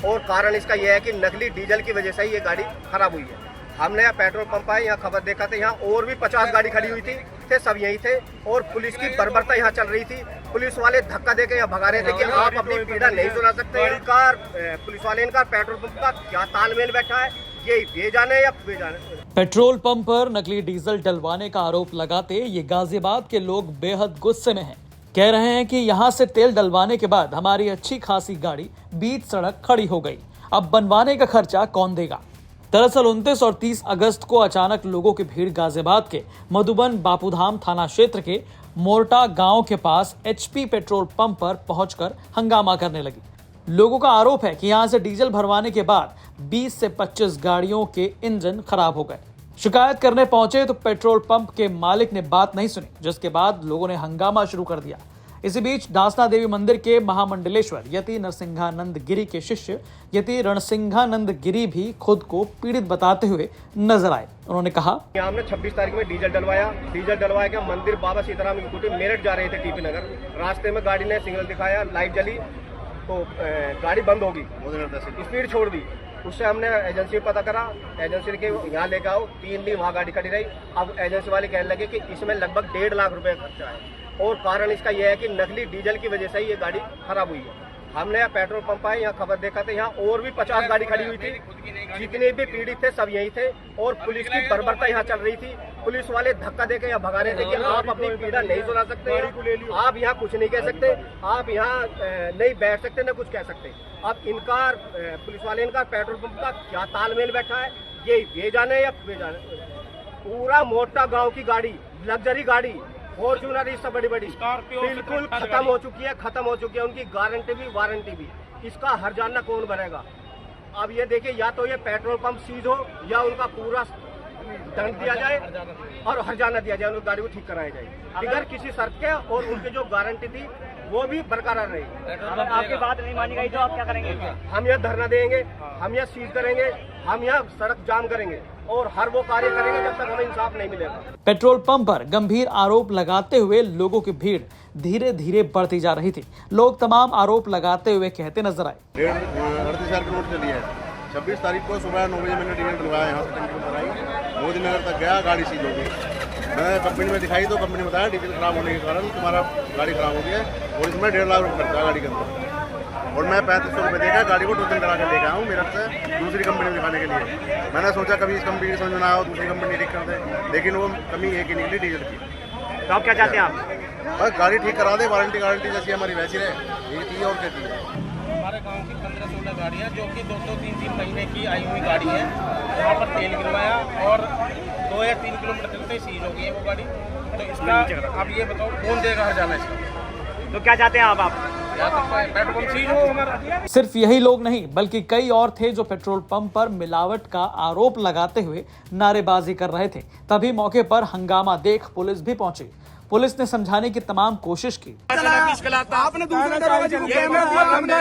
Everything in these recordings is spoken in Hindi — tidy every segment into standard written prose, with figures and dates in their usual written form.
और कारण इसका यह है कि नकली डीजल की वजह से ही ये गाड़ी खराब हुई है। हमने यहाँ पेट्रोल पंप आए, यहाँ खबर देखा था, यहाँ और भी 50 गाड़ी खड़ी हुई थी, सब यही थे और पुलिस की बर्बरता यहाँ चल रही थी। पुलिस वाले धक्का देके यहाँ भगा रहे थे कि आप अपनी पीड़ा नहीं सुना सकते। इनका पुलिस वाले इनका पेट्रोल पंप का क्या तालमेल बैठा है, ये जाने या वे जाने। पेट्रोल पंप पर नकली डीजल डलवाने का आरोप लगाते ये गाजियाबाद के लोग बेहद गुस्से में हैं। कह रहे हैं कि यहाँ से तेल डलवाने के बाद हमारी अच्छी खासी गाड़ी बीच सड़क खड़ी हो गई, अब बनवाने का खर्चा कौन देगा। दरअसल 29 और 30 अगस्त को अचानक लोगों की भीड़ गाजियाबाद के मधुबन बापूधाम थाना क्षेत्र के मोरटा गांव के पास एचपी पेट्रोल पंप पर पहुंचकर हंगामा करने लगी। लोगों का आरोप है कि यहां से डीजल भरवाने के बाद 20 से 25 गाड़ियों के इंजन खराब हो गए। शिकायत करने पहुंचे तो पेट्रोल पंप के मालिक ने बात नहीं सुनी, जिसके बाद लोगों ने हंगामा शुरू कर दिया। इसी बीच दासना देवी मंदिर के महामंडलेश्वर यति नरसिंहानंद गिरी के शिष्य यति रणसिंहानंद गिरी भी खुद को पीड़ित बताते हुए नजर आए। उन्होंने कहा, हमने 26 तारीख में डीजल डलवाया के मंदिर बाबा सीताराम की स्कूटी मेरठ जा रहे थे टीपी नगर। रास्ते में गाड़ी ने सिग्नल दिखाया, लाइट जली तो गाड़ी बंद होगी, स्पीड छोड़ दी। उससे हमने एजेंसी पता करा, एजेंसी के यहाँ लेकर आओ, 3 दिन वहाँ गाड़ी खड़ी रही। अब एजेंसी वाले कहने लगे कि इसमें लगभग 1.5 लाख रुपए खर्चा है और कारण इसका यह है कि नकली डीजल की वजह से ही ये गाड़ी खराब हुई है। हमने यहाँ पेट्रोल पंप आए, यहाँ खबर देखा था, यहाँ और भी 50 गाड़ी खड़ी हुई थी, जितने भी पीड़ित थे सब यही थे और पुलिस की बर्बरता यहाँ चल रही थी। पुलिस वाले धक्का देके यहाँ भगा रहे थे कि आप अपनी पीड़ा नहीं सुना सकते, आप यहाँ कुछ नहीं कह सकते, आप यहाँ नहीं बैठ सकते, न कुछ कह सकते। अब इनका पुलिस वाले इनका पेट्रोल पंप का क्या तालमेल बैठा है, ये जाने या वे जाने। पूरा मोटा गाँव की गाड़ी, लग्जरी गाड़ी, फॉर्च्यूनर, इससे बड़ी बिल्कुल खत्म हो चुकी है, उनकी गारंटी भी वारंटी भी। इसका हर्जाना कौन भरेगा? अब ये देखिए, या तो ये पेट्रोल पंप सीज हो या उनका पूरा दंड दिया जाए और हर्जाना दिया जाए, उनकी गाड़ी को ठीक कराया जाए बिगैर किसी शर्त के, और उनकी जो गारंटी थी वो भी बरकरार रही। आपकी बात नहीं मानी गई तो आप क्या करेंगे? हम यह धरना देंगे, हम यह सीज करेंगे, हम यह सड़क जाम करेंगे और हर वो कार्य करेंगे जब तक हमें इंसाफ नहीं मिलेगा। पेट्रोल पंप पर गंभीर आरोप लगाते हुए लोगों की भीड़ धीरे धीरे बढ़ती जा रही थी। लोग तमाम आरोप लगाते हुए कहते नजर आए। 38,000 की नोट चली है। 26 तारीख को सुबह 9 बजे मैंने डीजल डलवाया, यहाँ से टंकी पर आई, मोदी नगर तक गया, गाड़ी सीज हो गई। मैं कंपनी में दिखाई तो कंपनी ने बताया डीजल खराब होने के कारण तुम्हारा गाड़ी खराब हो गई है और इसमें 1.5 लाख रुपये खर्चा गाड़ी के अंदर। और मैं 3500 रुपये देकर गाड़ी को टोटल करा कर लेकर आया हूँ मेरठ से दूसरी कंपनी में दिखाने के लिए। मैंने सोचा कभी इस कंपनी की समझ में ना आया, दूसरी कंपनी ठीक कर दे, लेकिन वो कमी एक ही निकली डीजल की। तो आप क्या चाहते हैं? आप बस गाड़ी ठीक करा दे, वारंटी गारंटी जैसी हमारी वैसी रहे, ये चीज़ और क्या चीज़ है। हमारे गांव की 15-16 गाड़ियाँ जो कि 2-3 महीने की आई हुई गाड़ी है, यहाँ पर तेल गिरवाया और 2 या 3 किलोमीटर चलते सीज हो गई है वो गाड़ी। तो इसका आप ये बताओ कौन देगा हर्जाना इसका? तो क्या चाहते हैं आप? पेट्रोल पंप सीज हो हमारा। सिर्फ यही लोग नहीं बल्कि कई और थे जो पेट्रोल पंप पर मिलावट का आरोप लगाते हुए नारेबाजी कर रहे थे। तभी मौके पर हंगामा देख पुलिस भी पहुंची। पुलिस ने समझाने की तमाम कोशिश की। आपने दूसरे दरवाजे को कैमरा दिया, हमने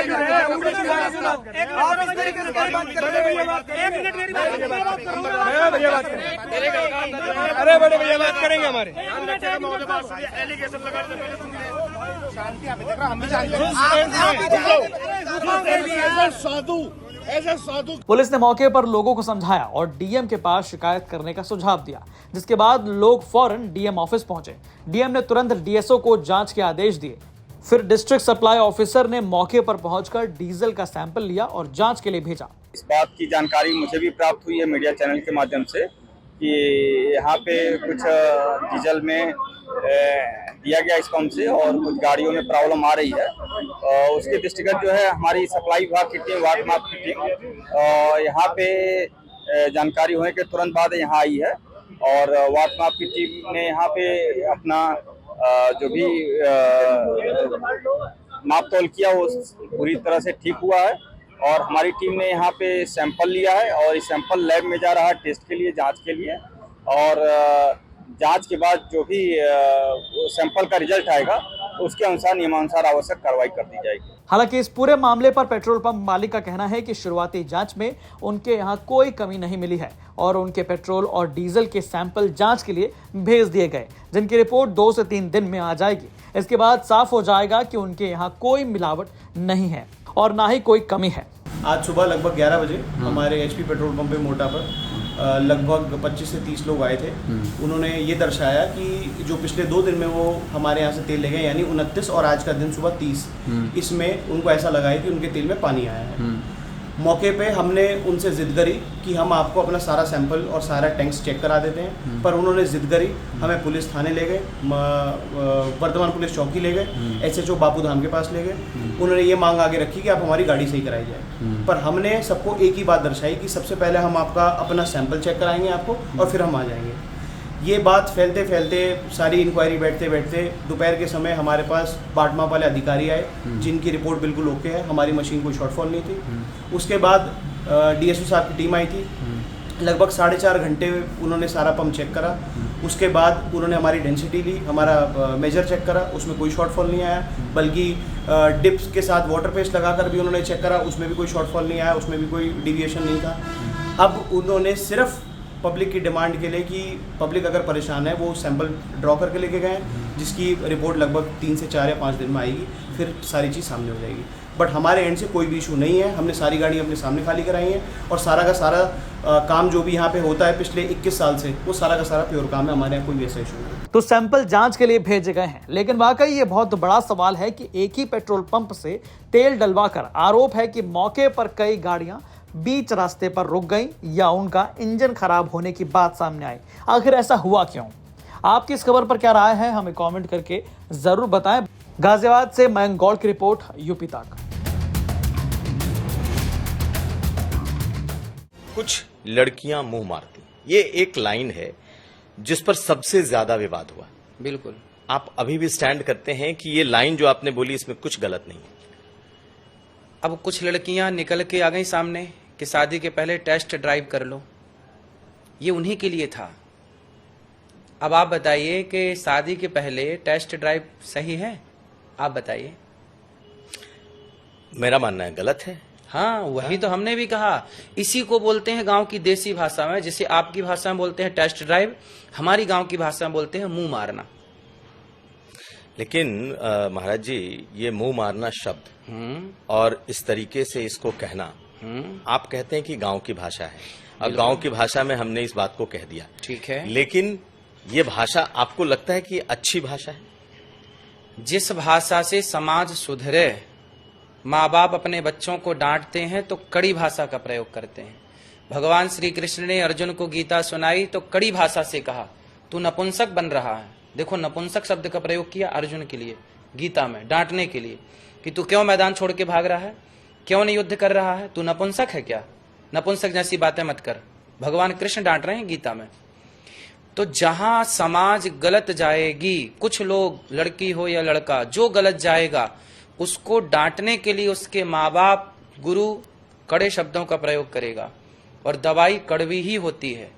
अरे बड़े भैया बात करेंगे हमारे एलिगेशन लगाने पहले तुम शांति आप देख रहा, हम भी साधु। पुलिस ने मौके पर लोगों को समझाया और डीएम के पास शिकायत करने का सुझाव दिया, जिसके बाद लोग फौरन डीएम ऑफिस पहुंचे। डीएम ने तुरंत डीएसओ को जांच के आदेश दिए। फिर डिस्ट्रिक्ट सप्लाई ऑफिसर ने मौके पर पहुंचकर डीजल का सैंपल लिया और जांच के लिए भेजा। इस बात की जानकारी मुझे भी प्राप्त हुई है मीडिया चैनल के माध्यम से कि यहाँ पे कुछ डीजल में दिया गया इस पंप से और कुछ गाड़ियों में प्रॉब्लम आ रही है। उसके दृष्टिगत जो है हमारी सप्लाई विभाग की टीम, वाट माप की टीम यहाँ पे जानकारी होने के तुरंत बाद यहाँ आई है और वाट माप की टीम ने यहाँ पे अपना जो भी माप तोल किया वो पूरी तरह से ठीक हुआ है और हमारी टीम ने यहाँ पे सैंपल लिया है और इस सैंपल लैब में जा रहा है टेस्ट के लिए, जांच के लिए, और जांच के बाद जो भी सैंपल का रिजल्ट आएगा उसके अनुसार नियमानुसार आवश्यक कार्रवाई कर दी जाएगी। हालांकि इस पूरे मामले पर पेट्रोल पंप मालिक का कहना है कि शुरुआती जांच में उनके यहाँ कोई कमी नहीं मिली है और उनके पेट्रोल और डीजल के सैंपल जांच के लिए भेज दिए गए, जिनकी रिपोर्ट 2 से 3 दिन में आ जाएगी। इसके बाद साफ हो जाएगा कि उनके यहाँ कोई मिलावट नहीं है और ना ही कोई कमी है। आज सुबह लगभग 11 बजे हमारे एचपी पेट्रोल पंप पे मोटा पर लगभग 25 से 30 लोग आए थे। उन्होंने ये दर्शाया कि जो पिछले 2 दिन में वो हमारे यहाँ से तेल ले गए, यानी 29 और आज का दिन सुबह 30, इसमें उनको ऐसा लगा है कि उनके तेल में पानी आया है। मौके पे हमने उनसे ज़िद करी कि हम आपको अपना सारा सैंपल और सारा टैंक्स चेक करा देते हैं, पर उन्होंने ज़िद करी, हमें पुलिस थाने ले गए, वर्धमान पुलिस चौकी ले गए, SHO बापू धाम के पास ले गए। उन्होंने ये मांग आगे रखी कि आप हमारी गाड़ी सही कराई जाए, पर हमने सबको एक ही बात दर्शाई कि सबसे पहले हम आपका अपना सैंपल चेक कराएंगे आपको और फिर हम आ जाएंगे। ये बात फैलते फैलते सारी इंक्वायरी बैठते बैठते दोपहर के समय हमारे पास बाटमाप वाले अधिकारी आए, जिनकी रिपोर्ट बिल्कुल ओके है, हमारी मशीन कोई शॉर्टफॉल नहीं थी। उसके बाद DSO साहब की टीम आई थी, लगभग 4.5 घंटे उन्होंने सारा पंप चेक करा। उसके बाद उन्होंने हमारी डेंसिटी ली, हमारा मेजर चेक करा, उसमें कोई शॉर्टफॉल नहीं आया, बल्कि डिप्स के साथ वाटर पेस्ट लगाकर भी उन्होंने चेक करा, उसमें भी कोई शॉर्टफॉल नहीं आया, उसमें भी कोई डिविएशन नहीं था। अब उन्होंने सिर्फ पब्लिक की डिमांड के लिए कि पब्लिक अगर परेशान है वो सैंपल ड्रॉ करके लेके गए, जिसकी रिपोर्ट लगभग 3 से 4 या 5 दिन में आएगी, फिर सारी चीज़ सामने हो जाएगी। बट हमारे एंड से कोई भी इशू नहीं है, हमने सारी गाड़ी अपने सामने खाली कराई है और सारा का सारा काम जो भी यहाँ पे होता है पिछले 21 साल से, वो सारा का सारा प्योर काम है, हमारे यहाँ कोई वैसा इशू नहीं। तो सैंपल जांच के लिए भेजे गए हैं, लेकिन वाकई ये बहुत बड़ा सवाल है कि एक ही पेट्रोल पंप से तेल डलवाकर आरोप है कि मौके पर कई गाड़ियां बीच रास्ते पर रुक गई या उनका इंजन खराब होने की बात सामने आई। आखिर ऐसा हुआ क्यों? आपकी इस खबर पर क्या राय है, हमें कमेंट करके जरूर बताएं। गाजियाबाद से मयंक गौड़ की रिपोर्ट, यूपी तक। कुछ लड़कियां मुंह मारती, ये एक लाइन है जिस पर सबसे ज्यादा विवाद हुआ। बिल्कुल। आप अभी भी स्टैंड करते हैं कि ये लाइन जो आपने बोली इसमें कुछ गलत नहीं है? अब कुछ लड़कियां निकल के आ गई सामने कि शादी के पहले टेस्ट ड्राइव कर लो, ये उन्हीं के लिए था। अब आप बताइए कि शादी के पहले टेस्ट ड्राइव सही है? आप बताइए। मेरा मानना है गलत है। हाँ, वही तो हमने भी कहा। इसी को बोलते हैं गांव की देसी भाषा में, जिसे आपकी भाषा में बोलते हैं टेस्ट ड्राइव, हमारी गांव की भाषा में बोलते हैं मुंह मारना। लेकिन महाराज जी, ये मुंह मारना शब्द और इस तरीके से इसको कहना, आप कहते हैं कि गांव की भाषा है, और गांव की भाषा में हमने इस बात को कह दिया, ठीक है, लेकिन ये भाषा आपको लगता है कि अच्छी भाषा है? जिस भाषा से समाज सुधरे, माँ बाप अपने बच्चों को डांटते हैं तो कड़ी भाषा का प्रयोग करते हैं। भगवान श्री कृष्ण ने अर्जुन को गीता सुनाई तो कड़ी भाषा से कहा, तू नपुंसक बन रहा है। देखो, नपुंसक शब्द का प्रयोग किया अर्जुन के लिए गीता में, डांटने के लिए कि तू क्यों मैदान छोड़ के भाग रहा है, क्यों नहीं युद्ध कर रहा है, तू नपुंसक है क्या? नपुंसक जैसी बातें मत कर। भगवान कृष्ण डांट रहे हैं गीता में। तो जहां समाज गलत जाएगी, कुछ लोग, लड़की हो या लड़का, जो गलत जाएगा उसको डांटने के लिए उसके माँ बाप, गुरु कड़े शब्दों का प्रयोग करेगा, और दवाई कड़वी ही होती है।